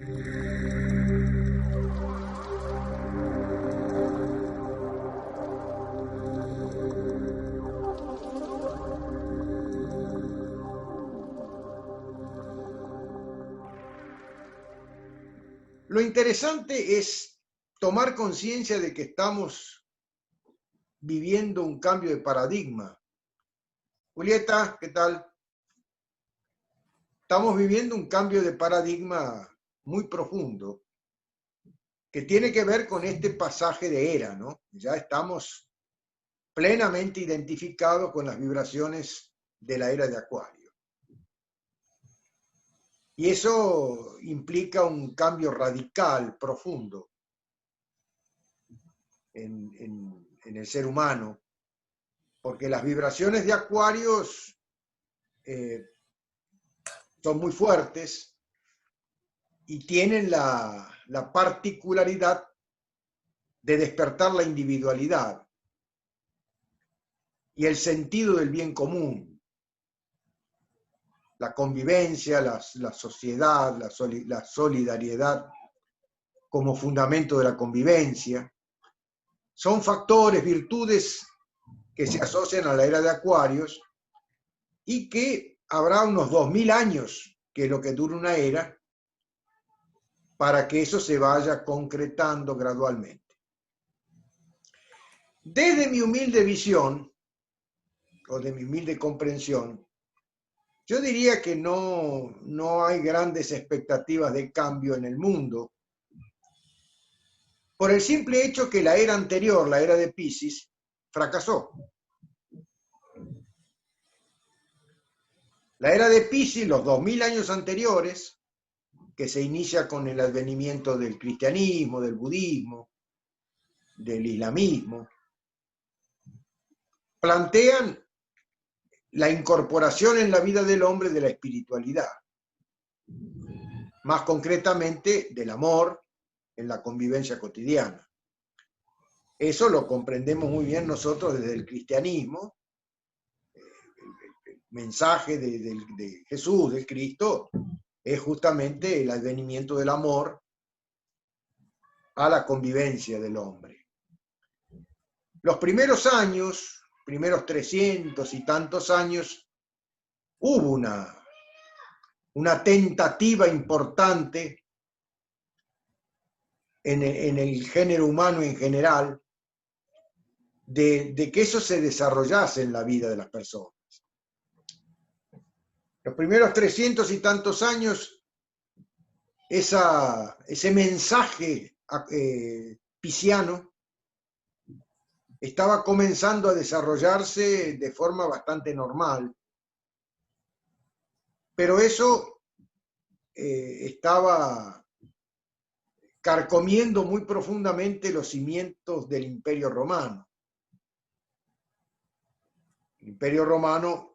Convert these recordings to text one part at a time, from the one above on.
Lo interesante es tomar conciencia de que estamos viviendo un cambio de paradigma. Julieta, ¿qué tal? Estamos viviendo un cambio de paradigma muy profundo que tiene que ver con este pasaje de era, ¿no? Ya estamos plenamente identificados con las vibraciones de la era de Acuario. Y eso implica un cambio radical, profundo en el ser humano, porque las vibraciones de Acuarios son muy fuertes y tienen la particularidad de despertar la individualidad y el sentido del bien común, la convivencia, la sociedad, la solidaridad como fundamento de la convivencia. Son factores, virtudes que se asocian a la era de Acuarios y que habrá unos 2000 años, que es lo que dura una era, para que eso se vaya concretando gradualmente. Desde mi humilde visión, o de mi humilde comprensión, yo diría que no hay grandes expectativas de cambio en el mundo, por el simple hecho que la era anterior, la era de Piscis, fracasó. La era de Piscis, los 2000 años anteriores, que se inicia con el advenimiento del cristianismo, del budismo, del islamismo, plantean la incorporación en la vida del hombre de la espiritualidad, más concretamente del amor en la convivencia cotidiana. Eso lo comprendemos muy bien nosotros desde el cristianismo. El mensaje de Jesús, de Cristo, es justamente el advenimiento del amor a la convivencia del hombre. Los primeros años, primeros 300 y tantos años, hubo una tentativa importante en el género humano en general de que eso se desarrollase en la vida de las personas. Los primeros 300 y tantos años, ese mensaje pisciano estaba comenzando a desarrollarse de forma bastante normal, pero eso estaba carcomiendo muy profundamente los cimientos del Imperio Romano. El Imperio Romano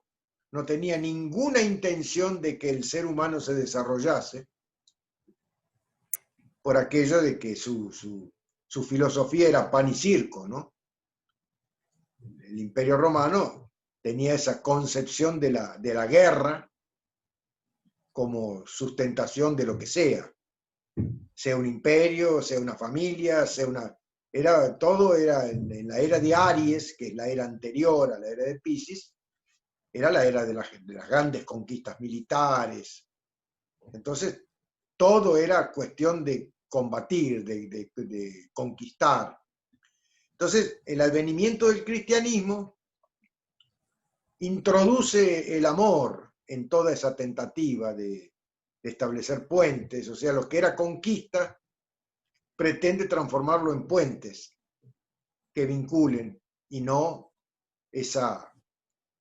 no tenía ninguna intención de que el ser humano se desarrollase, por aquello de que su filosofía era pan y circo, ¿no? El Imperio Romano tenía esa concepción de la guerra como sustentación de lo que sea un imperio, sea una familia, todo era en la era de Aries, que es la era anterior a la era de Piscis, era la era de las grandes conquistas militares. Entonces, todo era cuestión de combatir, de conquistar. Entonces, el advenimiento del cristianismo introduce el amor en toda esa tentativa de establecer puentes, o sea, lo que era conquista pretende transformarlo en puentes que vinculen y no esa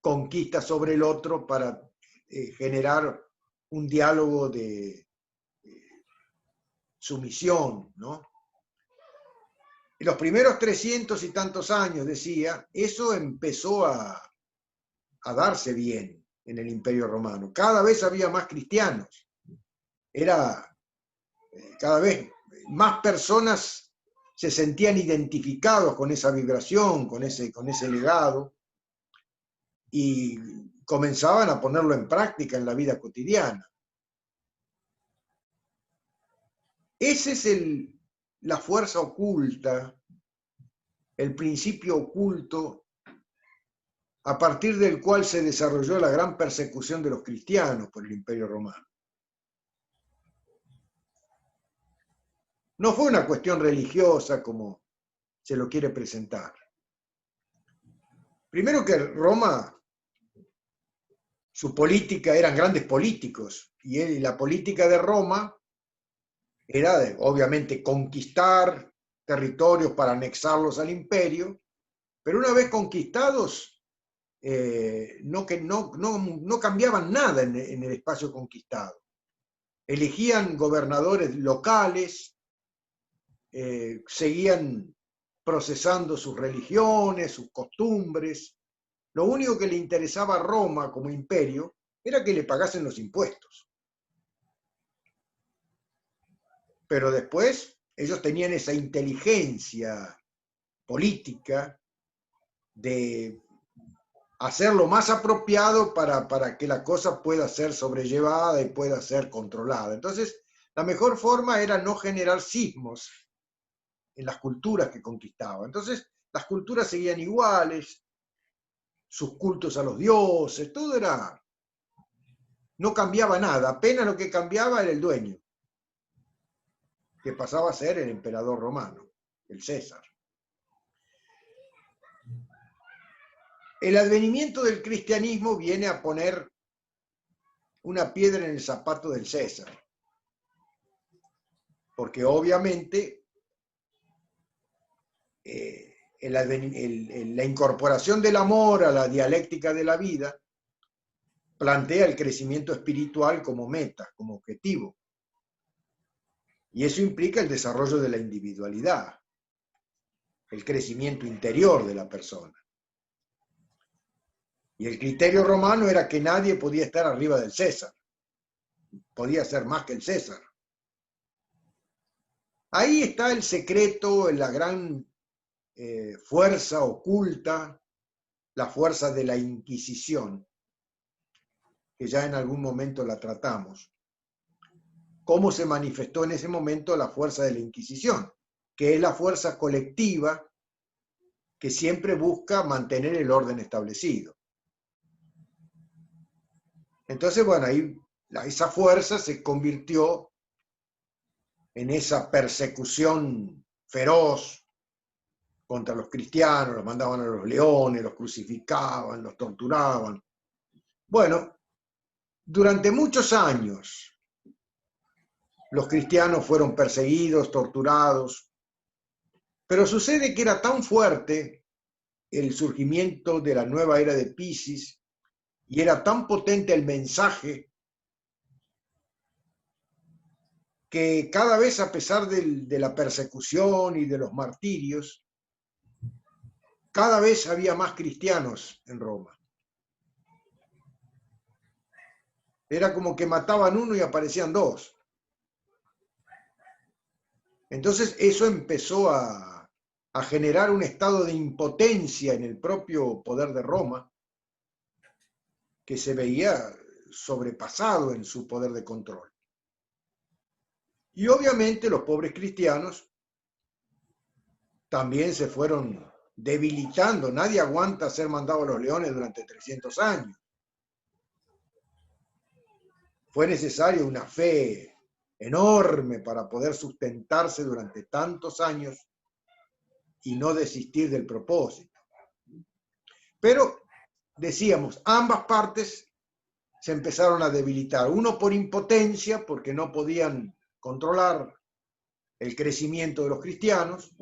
conquista sobre el otro para generar un diálogo de sumisión, ¿no? En los primeros 300 y tantos años, decía, eso empezó a darse bien en el Imperio Romano. Cada vez había más cristianos. Cada vez más personas se sentían identificados con esa vibración, con ese legado, y comenzaban a ponerlo en práctica en la vida cotidiana. Ese es la fuerza oculta, el principio oculto a partir del cual se desarrolló la gran persecución de los cristianos por el Imperio Romano. No fue una cuestión religiosa como se lo quiere presentar. Primero que Roma, su política, eran grandes políticos, y la política de Roma era obviamente conquistar territorios para anexarlos al imperio, pero una vez conquistados, no cambiaban nada en el espacio conquistado. Elegían gobernadores locales, seguían procesando sus religiones, sus costumbres. Lo único que le interesaba a Roma como imperio era que le pagasen los impuestos. Pero después ellos tenían esa inteligencia política de hacer lo más apropiado para que la cosa pueda ser sobrellevada y pueda ser controlada. Entonces, la mejor forma era no generar sismos en las culturas que conquistaba. Entonces, las culturas seguían iguales, sus cultos a los dioses, todo era... No cambiaba nada, apenas lo que cambiaba era el dueño, que pasaba a ser el emperador romano, el César. El advenimiento del cristianismo viene a poner una piedra en el zapato del César, porque obviamente la incorporación del amor a la dialéctica de la vida plantea el crecimiento espiritual como meta, como objetivo. Y eso implica el desarrollo de la individualidad, el crecimiento interior de la persona. Y el criterio romano era que nadie podía estar arriba del César, podía ser más que el César. Ahí está el secreto, la gran fuerza oculta, la fuerza de la Inquisición, que ya en algún momento la tratamos. ¿Cómo se manifestó en ese momento la fuerza de la Inquisición? Que es la fuerza colectiva que siempre busca mantener el orden establecido. Entonces, bueno, ahí esa fuerza se convirtió en esa persecución feroz contra los cristianos, los mandaban a los leones, los crucificaban, los torturaban. Bueno, durante muchos años los cristianos fueron perseguidos, torturados, pero sucede que era tan fuerte el surgimiento de la nueva era de Piscis y era tan potente el mensaje que cada vez, a pesar de la persecución y de los martirios, cada vez había más cristianos en Roma. Era como que mataban uno y aparecían dos. Entonces eso empezó a generar un estado de impotencia en el propio poder de Roma, que se veía sobrepasado en su poder de control. Y obviamente los pobres cristianos también se fueron debilitando. Nadie aguanta ser mandado a los leones durante 300 años. Fue necesaria una fe enorme para poder sustentarse durante tantos años y no desistir del propósito. Pero, decíamos, ambas partes se empezaron a debilitar. Uno por impotencia, porque no podían controlar el crecimiento de los cristianos,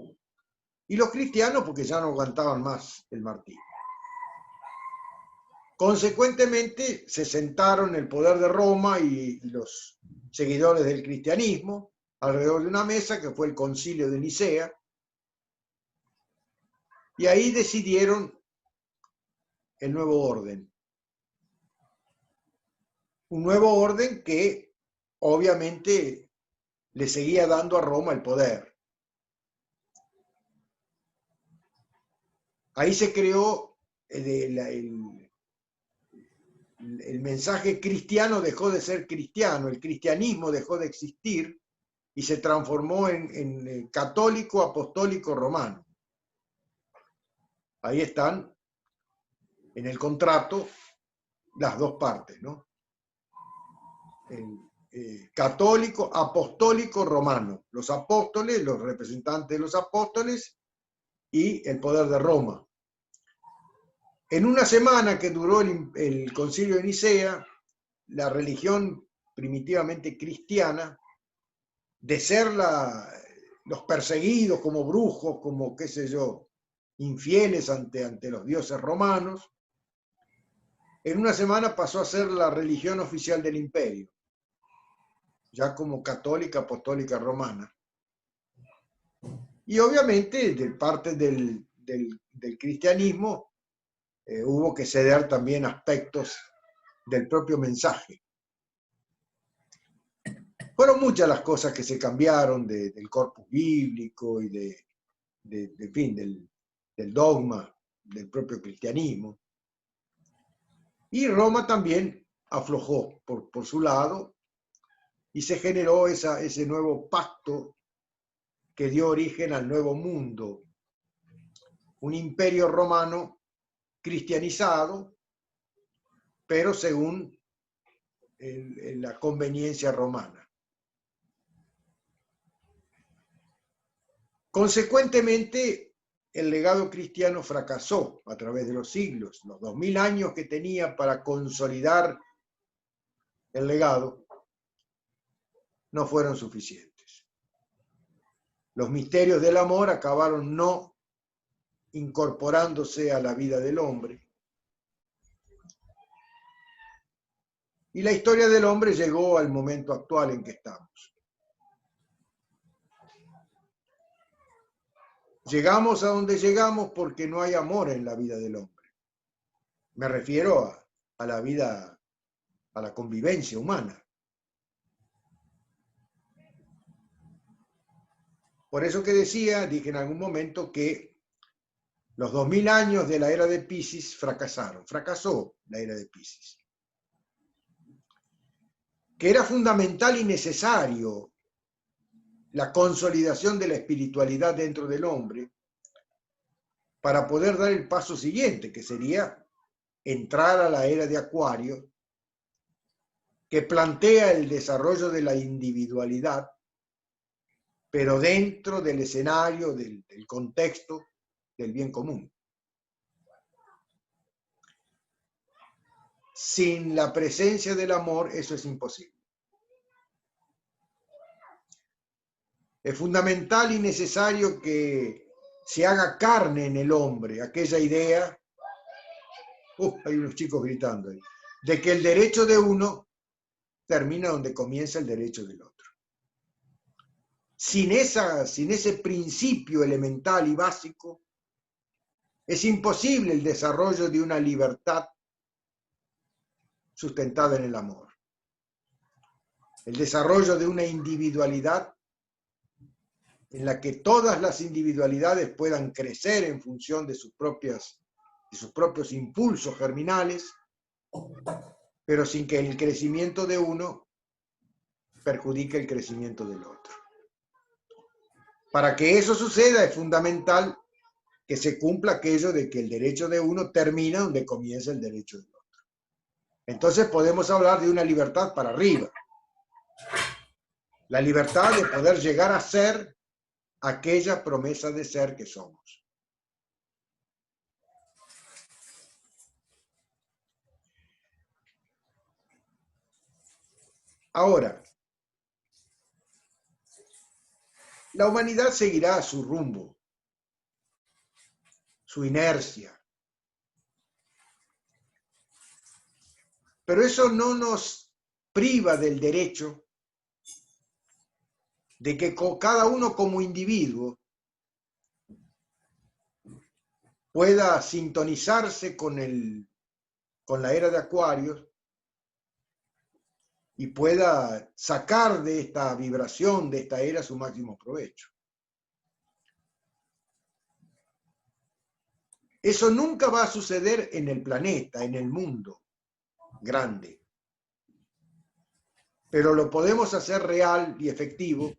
y los cristianos porque ya no aguantaban más el martirio. Consecuentemente, se sentaron el poder de Roma y los seguidores del cristianismo alrededor de una mesa que fue el Concilio de Nicea, y ahí decidieron el nuevo orden. Un nuevo orden que obviamente le seguía dando a Roma el poder. Ahí se creó el mensaje cristiano, dejó de ser cristiano, el cristianismo dejó de existir y se transformó en católico apostólico romano. Ahí están en el contrato las dos partes, ¿no? Católico apostólico romano, los apóstoles, los representantes de los apóstoles y el poder de Roma. En una semana que duró el concilio de Nicea, la religión primitivamente cristiana, de ser los perseguidos como brujos, como qué sé yo, infieles ante los dioses romanos, en una semana pasó a ser la religión oficial del imperio, ya como católica apostólica romana. Y obviamente de parte del cristianismo hubo que ceder también aspectos del propio mensaje. Fueron muchas las cosas que se cambiaron del corpus bíblico y en fin, del dogma del propio cristianismo. Y Roma también aflojó por su lado y se generó ese nuevo pacto que dio origen al Nuevo Mundo, un imperio romano cristianizado, pero según la conveniencia romana. Consecuentemente, el legado cristiano fracasó a través de los siglos. Los 2000 años que tenía para consolidar el legado no fueron suficientes. Los misterios del amor acabaron no incorporándose a la vida del hombre. Y la historia del hombre llegó al momento actual en que estamos. Llegamos a donde llegamos porque no hay amor en la vida del hombre. Me refiero a la vida, a la convivencia humana. Por eso que dije en algún momento que los 2000 años de la era de Piscis fracasaron. Fracasó la era de Piscis. Que era fundamental y necesario la consolidación de la espiritualidad dentro del hombre para poder dar el paso siguiente, que sería entrar a la era de Acuario, que plantea el desarrollo de la individualidad, pero dentro del escenario, del contexto del bien común. Sin la presencia del amor, eso es imposible. Es fundamental y necesario que se haga carne en el hombre aquella idea, hay unos chicos gritando ahí, de que el derecho de uno termina donde comienza el derecho del otro. Sin ese principio elemental y básico, es imposible el desarrollo de una libertad sustentada en el amor. El desarrollo de una individualidad en la que todas las individualidades puedan crecer en función de sus propios impulsos germinales, pero sin que el crecimiento de uno perjudique el crecimiento del otro. Para que eso suceda es fundamental que se cumpla aquello de que el derecho de uno termina donde comienza el derecho del otro. Entonces podemos hablar de una libertad para arriba. La libertad de poder llegar a ser aquella promesa de ser que somos. Ahora, la humanidad seguirá su rumbo, su inercia. Pero eso no nos priva del derecho de que cada uno como individuo pueda sintonizarse con la era de Acuario y pueda sacar de esta vibración, de esta era, su máximo provecho. Eso nunca va a suceder en el planeta, en el mundo grande. Pero lo podemos hacer real y efectivo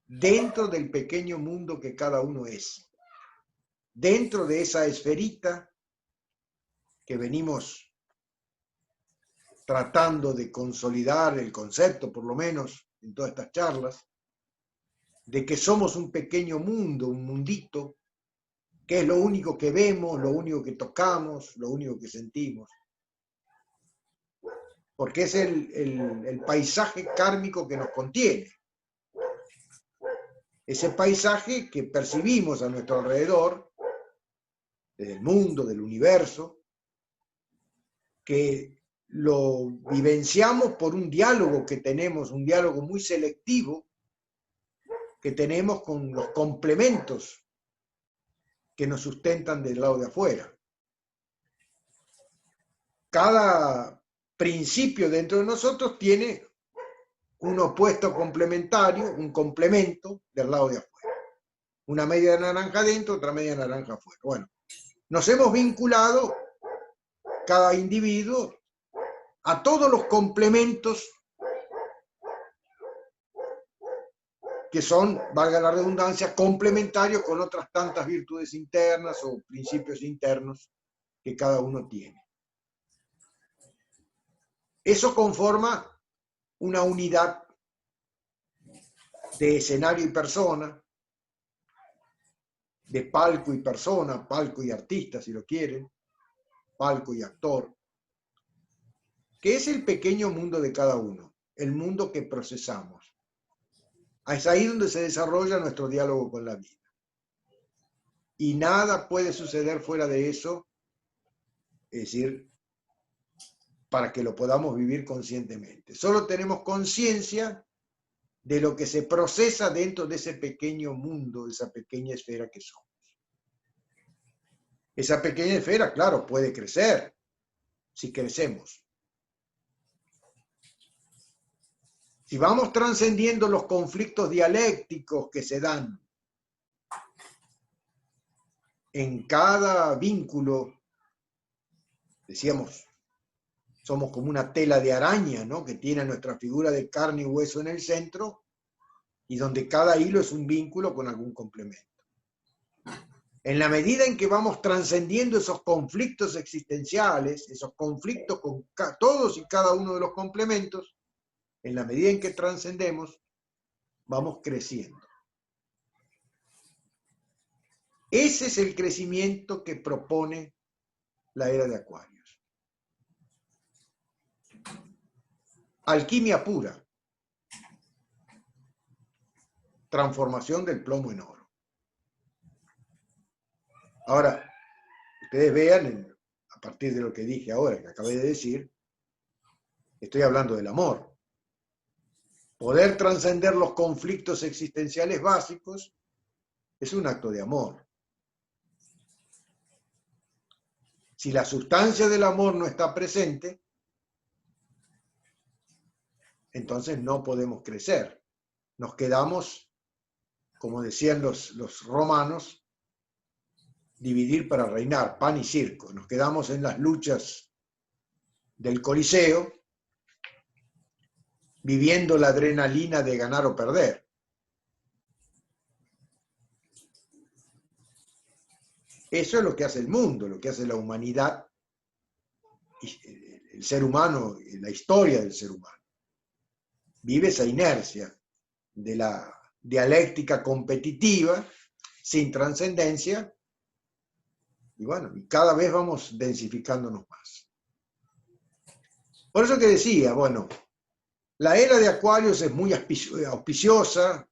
dentro del pequeño mundo que cada uno es, dentro de esa esferita que venimos tratando de consolidar el concepto, por lo menos en todas estas charlas, de que somos un pequeño mundo, un mundito, que es lo único que vemos, lo único que tocamos, lo único que sentimos. Porque es el paisaje kármico que nos contiene. Ese paisaje que percibimos a nuestro alrededor, del mundo, del universo, que lo vivenciamos por un diálogo que tenemos, un diálogo muy selectivo que tenemos con los complementos que nos sustentan del lado de afuera. Cada principio dentro de nosotros tiene un opuesto complementario, un complemento del lado de afuera. Una media naranja dentro, otra media naranja afuera. Bueno, nos hemos vinculado, cada individuo, a todos los complementos que son, valga la redundancia, complementarios con otras tantas virtudes internas o principios internos que cada uno tiene. Eso conforma una unidad de escenario y persona, de palco y persona, palco y artista, si lo quieren, palco y actor, que es el pequeño mundo de cada uno, el mundo que procesamos. Es ahí donde se desarrolla nuestro diálogo con la vida. Y nada puede suceder fuera de eso, es decir, para que lo podamos vivir conscientemente. Solo tenemos conciencia de lo que se procesa dentro de ese pequeño mundo, de esa pequeña esfera que somos. Esa pequeña esfera, claro, puede crecer si crecemos. Si vamos trascendiendo los conflictos dialécticos que se dan en cada vínculo, decíamos, somos como una tela de araña, ¿no?, que tiene nuestra figura de carne y hueso en el centro y donde cada hilo es un vínculo con algún complemento. En la medida en que vamos trascendiendo esos conflictos existenciales, esos conflictos con todos y cada uno de los complementos, en la medida en que trascendemos, vamos creciendo. Ese es el crecimiento que propone la era de Acuarios. Alquimia pura. Transformación del plomo en oro. Ahora, ustedes vean, a partir de lo que dije ahora, que acabé de decir, estoy hablando del amor. Poder trascender los conflictos existenciales básicos es un acto de amor. Si la sustancia del amor no está presente, entonces no podemos crecer. Nos quedamos, como decían los romanos, dividir para reinar, pan y circo. Nos quedamos en las luchas del Coliseo, viviendo la adrenalina de ganar o perder. Eso es lo que hace el mundo, lo que hace la humanidad, el ser humano, la historia del ser humano. Vive esa inercia de la dialéctica competitiva, sin trascendencia, y bueno, cada vez vamos densificándonos más. Por eso que decía, bueno, la era de Acuarios es muy auspiciosa,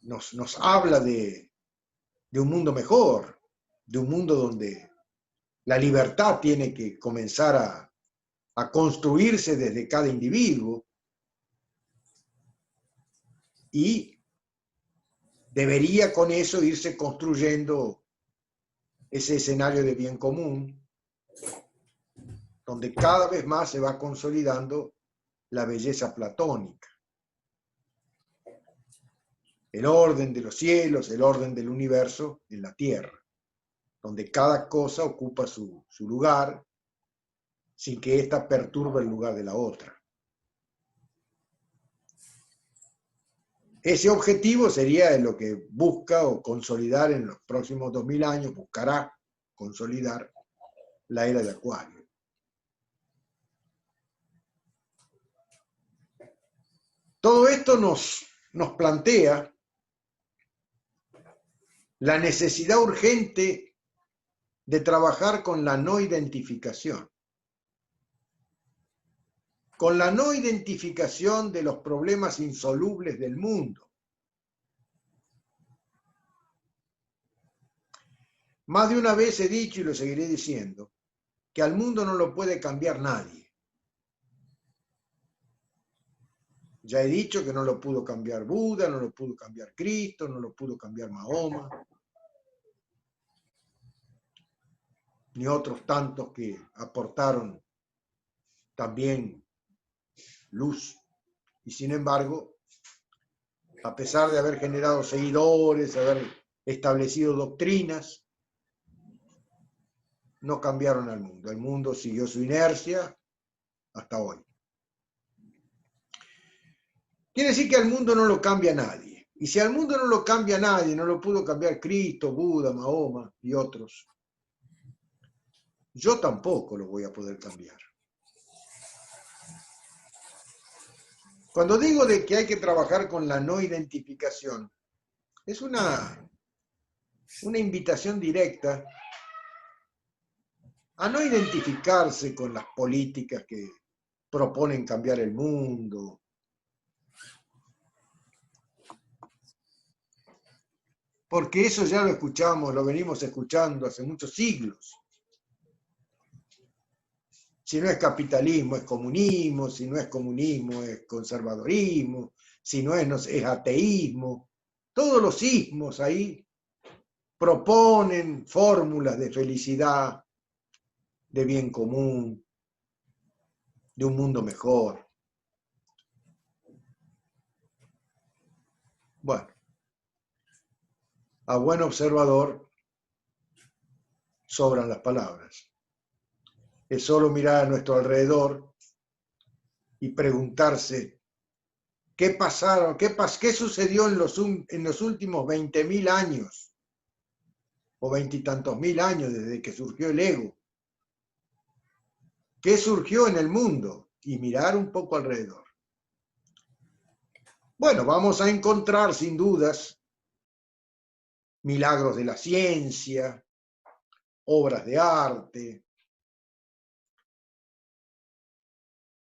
nos habla de un mundo mejor, de un mundo donde la libertad tiene que comenzar a construirse desde cada individuo y debería con eso irse construyendo ese escenario de bien común, donde cada vez más se va consolidando la belleza platónica. El orden de los cielos, el orden del universo en la tierra, donde cada cosa ocupa su lugar sin que ésta perturbe el lugar de la otra. ese objetivo sería lo que busca o consolidar en los próximos 2000 años, buscará consolidar la era de Acuario. Todo esto nos plantea la necesidad urgente de trabajar con la no identificación. Con la no identificación de los problemas insolubles del mundo. Más de una vez he dicho y lo seguiré diciendo, que al mundo no lo puede cambiar nadie. Ya he dicho que no lo pudo cambiar Buda, no lo pudo cambiar Cristo, no lo pudo cambiar Mahoma, ni otros tantos que aportaron también luz. Y sin embargo, a pesar de haber generado seguidores, haber establecido doctrinas, no cambiaron al mundo. El mundo siguió su inercia hasta hoy. Quiere decir que al mundo no lo cambia nadie. Y si al mundo no lo cambia nadie, no lo pudo cambiar Cristo, Buda, Mahoma y otros, yo tampoco lo voy a poder cambiar. Cuando digo de que hay que trabajar con la no identificación, es una invitación directa a no identificarse con las políticas que proponen cambiar el mundo, porque eso ya lo escuchamos, lo venimos escuchando hace muchos siglos. Si no es capitalismo, es comunismo, si no es comunismo, es conservadorismo, si no es ateísmo. Todos los ismos ahí proponen fórmulas de felicidad, de bien común, de un mundo mejor. Bueno, a buen observador sobran las palabras. Es solo mirar a nuestro alrededor y preguntarse qué pasaron, qué sucedió en los últimos 20.000 años o 20 y tantos mil años desde que surgió el ego. ¿Qué surgió en el mundo? Y mirar un poco alrededor. Bueno, vamos a encontrar sin dudas milagros de la ciencia, obras de arte.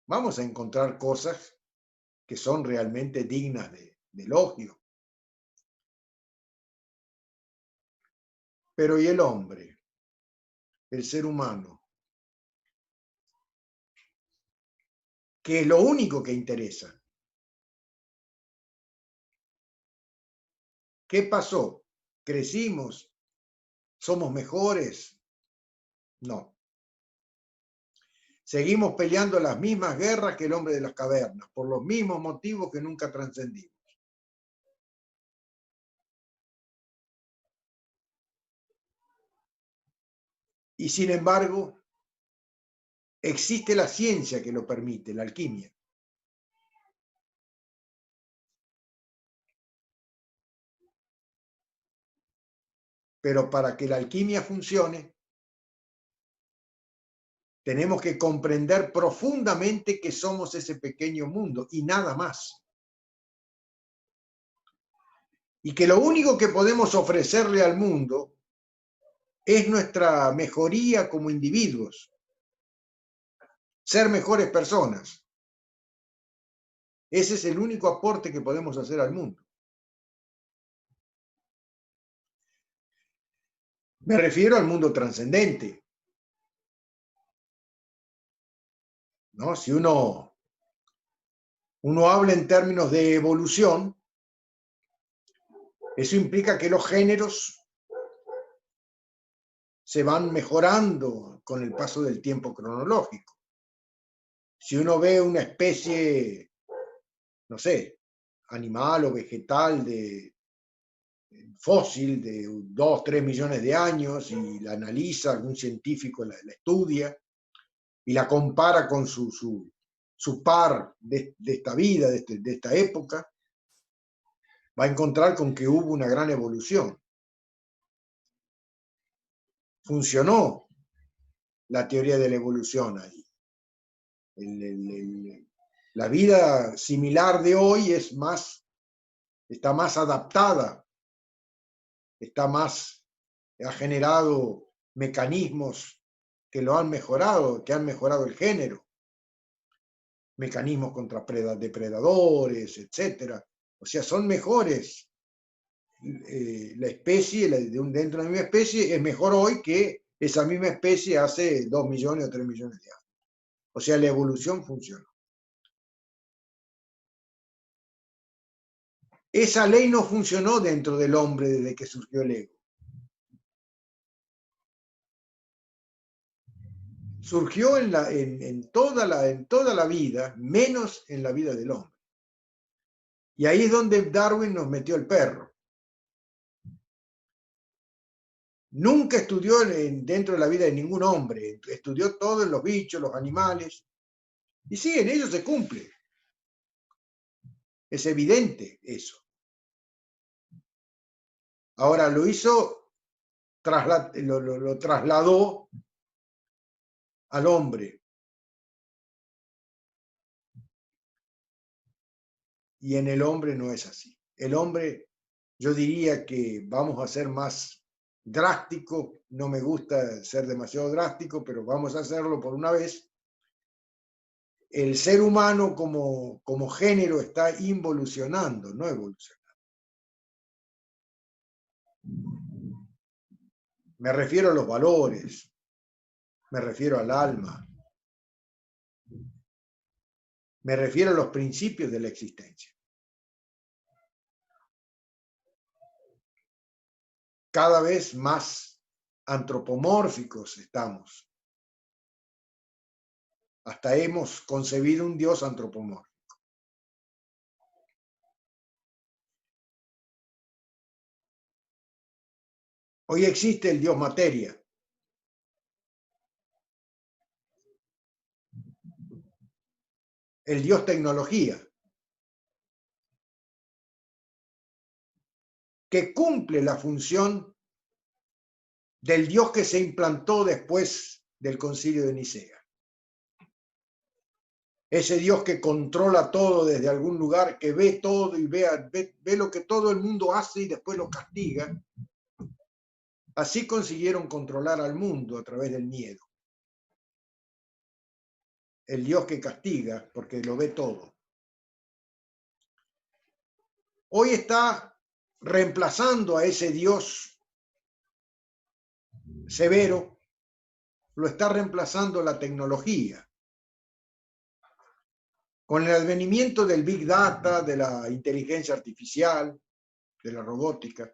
Vamos a encontrar cosas que son realmente dignas de elogio. Pero ¿y el hombre? El ser humano, que es lo único que interesa. ¿Qué pasó? ¿Crecimos? ¿Somos mejores? No. Seguimos peleando las mismas guerras que el hombre de las cavernas, por los mismos motivos que nunca trascendimos. Y sin embargo, existe la ciencia que lo permite, la alquimia. Pero para que la alquimia funcione, tenemos que comprender profundamente que somos ese pequeño mundo y nada más. Y que lo único que podemos ofrecerle al mundo es nuestra mejoría como individuos, ser mejores personas. Ese es el único aporte que podemos hacer al mundo. Me refiero al mundo trascendente, ¿no? Si uno habla en términos de evolución, eso implica que los géneros se van mejorando con el paso del tiempo cronológico. Si uno ve una especie, no sé, animal o vegetal fósil de 2, 3 millones de años y la analiza, algún científico la estudia y la compara con su par de esta vida, de esta época, va a encontrar con que hubo una gran evolución. Funcionó la teoría de la evolución ahí. La vida similar de hoy está más adaptada, ha generado mecanismos que lo han mejorado, que han mejorado el género, mecanismos contra depredadores, etcétera. O sea, son mejores. La especie, dentro de la misma especie, es mejor hoy que esa misma especie hace 2 millones o 3 millones de años. O sea, la evolución funcionó. Esa ley no funcionó dentro del hombre desde que surgió el ego. Surgió en toda la vida, menos en la vida del hombre. Y ahí es donde Darwin nos metió el perro. Nunca estudió dentro de la vida de ningún hombre, estudió todos los bichos, los animales, y sí, en ellos se cumple. Es evidente eso. Ahora lo hizo, lo trasladó al hombre. Y en el hombre no es así. El hombre, yo diría que vamos a ser más drástico, no me gusta ser demasiado drástico, pero vamos a hacerlo por una vez. El ser humano como género está involucionando, no evolucionando. Me refiero a los valores, me refiero al alma, me refiero a los principios de la existencia. Cada vez más antropomórficos estamos. Hasta hemos concebido un Dios antropomórfico. Hoy existe el Dios materia. El Dios tecnología. Que cumple la función del Dios que se implantó después del Concilio de Nicea. Ese Dios que controla todo desde algún lugar, que ve todo y ve lo que todo el mundo hace y después lo castiga. Así consiguieron controlar al mundo a través del miedo. El Dios que castiga porque lo ve todo. Hoy está reemplazando a ese Dios severo, lo está reemplazando la tecnología. Con el advenimiento del Big Data, de la inteligencia artificial, de la robótica,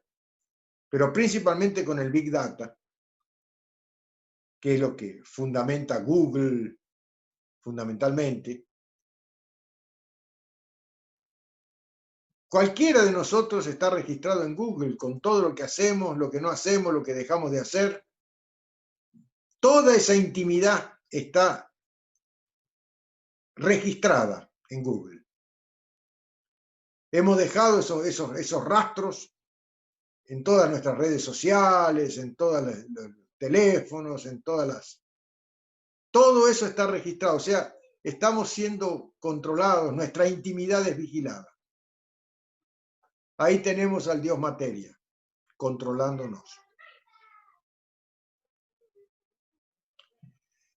pero principalmente con el Big Data, que es lo que fundamenta Google, fundamentalmente, cualquiera de nosotros está registrado en Google con todo lo que hacemos, lo que no hacemos, lo que dejamos de hacer. Toda esa intimidad está registrada en Google. Hemos dejado esos rastros en todas nuestras redes sociales, en todos los teléfonos, en todas las... Todo eso está registrado, o sea, estamos siendo controlados, nuestra intimidad es vigilada. Ahí tenemos al Dios materia, controlándonos.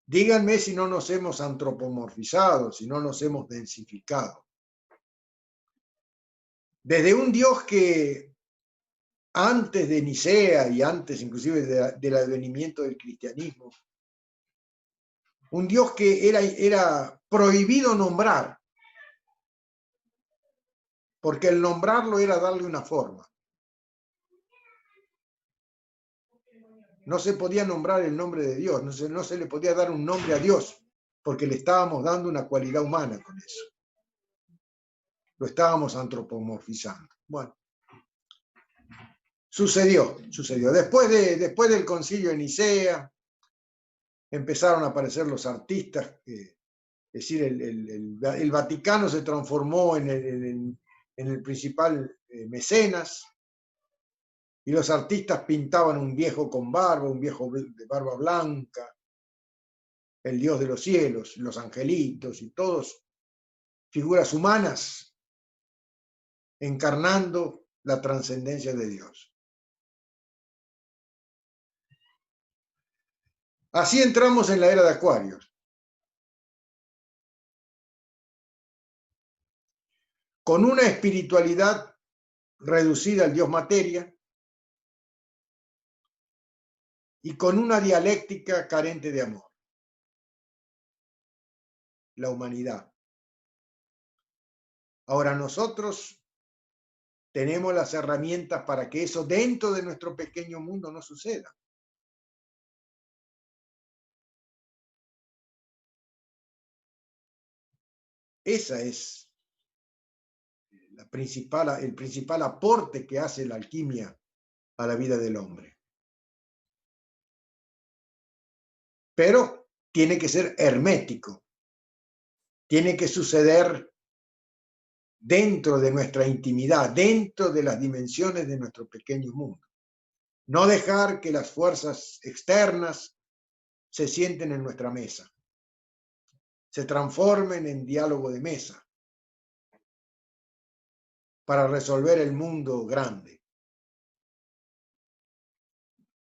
Díganme si no nos hemos antropomorfizado, si no nos hemos densificado. Desde un Dios que antes de Nicea y antes inclusive del advenimiento del cristianismo, un Dios que era prohibido nombrar, porque el nombrarlo era darle una forma. No se podía nombrar el nombre de Dios, no se le podía dar un nombre a Dios, porque le estábamos dando una cualidad humana con eso. Lo estábamos antropomorfizando. Bueno, sucedió. Después del concilio de Nicea, empezaron a aparecer los artistas, es decir, el Vaticano se transformó en en el principal mecenas, y los artistas pintaban un viejo con barba, un viejo de barba blanca, el Dios de los cielos, los angelitos y todos figuras humanas encarnando la trascendencia de Dios. Así entramos en la era de Acuarios, con una espiritualidad reducida al Dios materia y con una dialéctica carente de amor, la humanidad. Ahora nosotros tenemos las herramientas para que eso dentro de nuestro pequeño mundo no suceda. Esa es el principal aporte que hace la alquimia a la vida del hombre. Pero tiene que ser hermético, tiene que suceder dentro de nuestra intimidad, dentro de las dimensiones de nuestro pequeño mundo. No dejar que las fuerzas externas se sienten en nuestra mesa, se transformen en diálogo de mesa para resolver el mundo grande.